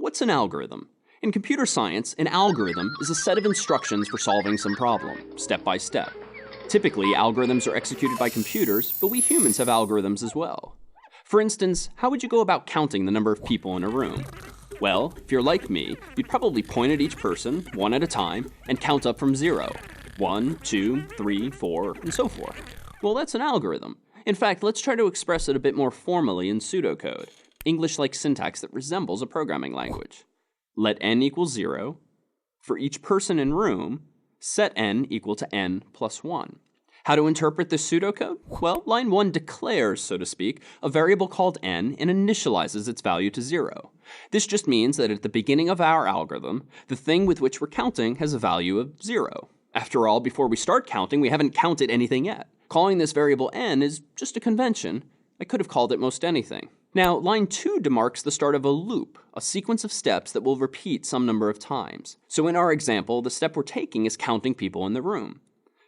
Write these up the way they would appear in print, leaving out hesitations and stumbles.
What's an algorithm? In computer science, an algorithm is a set of instructions for solving some problem, step by step. Typically, algorithms are executed by computers, but we humans have algorithms as well. For instance, how would you go about counting the number of people in a room? Well, if you're like me, you'd probably point at each person, one at a time, and count up from 0. 1, 2, 3, 4, and so forth. Well, that's an algorithm. In fact, let's try to express it a bit more formally in pseudocode, English-like syntax that resembles a programming language. Let n equal 0. For each person in room, set n equal to n plus 1. How to interpret this pseudocode? Well, line 1 declares, so to speak, a variable called n and initializes its value to 0. This just means that at the beginning of our algorithm, the thing with which we're counting has a value of 0. After all, before we start counting, we haven't counted anything yet. Calling this variable n is just a convention. I could have called it most anything. Now, line 2 demarks the start of a loop, a sequence of steps that will repeat some number of times. So in our example, the step we're taking is counting people in the room.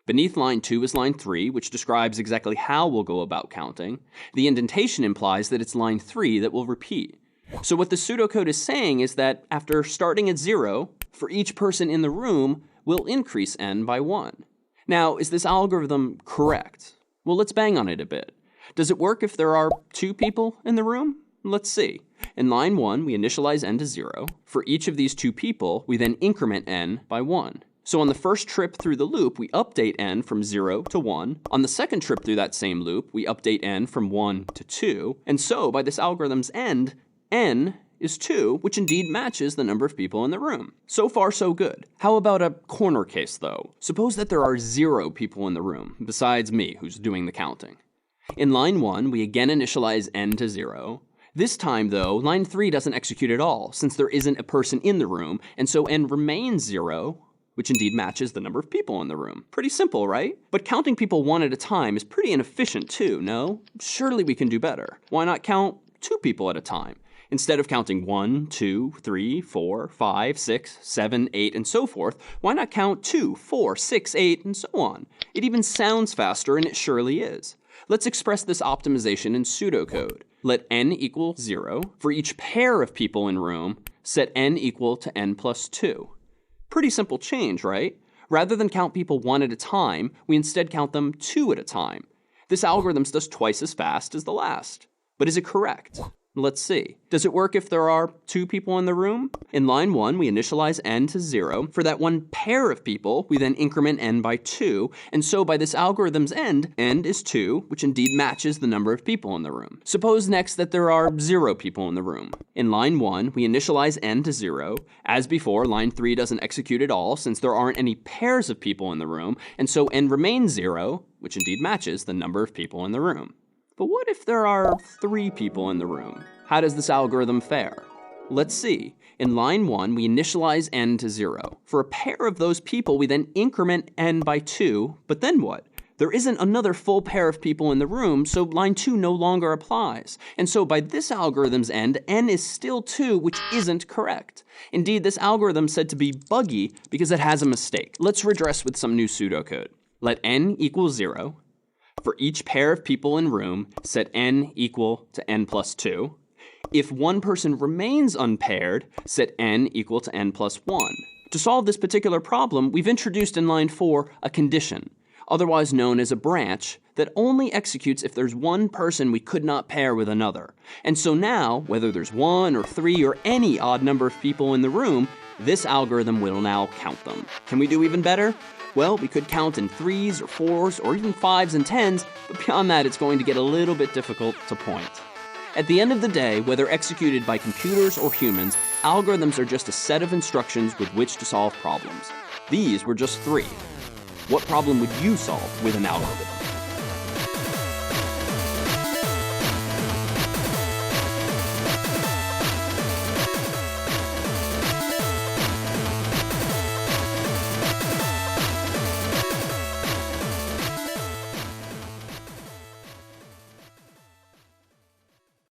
Beneath line 2 is line 3, which describes exactly how we'll go about counting. The indentation implies that it's line 3 that will repeat. So what the pseudocode is saying is that after starting at 0, for each person in the room, we'll increase n by 1. Now, is this algorithm correct? Well, let's bang on it a bit. Does it work if there are 2 people in the room? Let's see. In line 1, we initialize n to 0. For each of these 2 people, we then increment n by 1. So on the first trip through the loop, we update n from 0 to 1. On the second trip through that same loop, we update n from 1 to 2. And so, by this algorithm's end, n is 2, which indeed matches the number of people in the room. So far, so good. How about a corner case, though? Suppose that there are 0 people in the room, besides me, who's doing the counting. In line 1, we again initialize n to 0. This time, though, line 3 doesn't execute at all, since there isn't a person in the room, and so n remains 0, which indeed matches the number of people in the room. Pretty simple, right? But counting people one at a time is pretty inefficient too, no? Surely we can do better. Why not count 2 people at a time? Instead of counting 1, 2, 3, 4, 5, 6, 7, 8, and so forth, why not count 2, 4, 6, 8, and so on? It even sounds faster, and it surely is. Let's express this optimization in pseudocode. Let n equal 0. For each pair of people in room, set n equal to n plus 2. Pretty simple change, right? Rather than count people one at a time, we instead count them 2 at a time. This algorithm does twice as fast as the last. But is it correct? Let's see. Does it work if there are 2 people in the room? In line 1, we initialize n to 0. For that one pair of people, we then increment n by 2. And so by this algorithm's end, n is 2, which indeed matches the number of people in the room. Suppose next that there are 0 people in the room. In line 1, we initialize n to 0. As before, line 3 doesn't execute at all, since there aren't any pairs of people in the room. And so n remains 0, which indeed matches the number of people in the room. But what if there are 3 people in the room? How does this algorithm fare? Let's see. In line 1, we initialize n to 0. For a pair of those people, we then increment n by 2. But then what? There isn't another full pair of people in the room, so line 2 no longer applies. And so by this algorithm's end, n is still 2, which isn't correct. Indeed, this algorithm is said to be buggy because it has a mistake. Let's redress with some new pseudocode. Let n equal 0. For each pair of people in room, set n equal to n plus 2. If one person remains unpaired, set n equal to n plus 1. To solve this particular problem, we've introduced in line 4 a condition, otherwise known as a branch, that only executes if there's one person we could not pair with another. And so now, whether there's 1 or 3 or any odd number of people in the room, this algorithm will now count them. Can we do even better? Well, we could count in 3s or 4s or even 5s and 10s, but beyond that it's going to get a little bit difficult to point. At the end of the day, whether executed by computers or humans, algorithms are just a set of instructions with which to solve problems. These were just 3. What problem would you solve with an algorithm?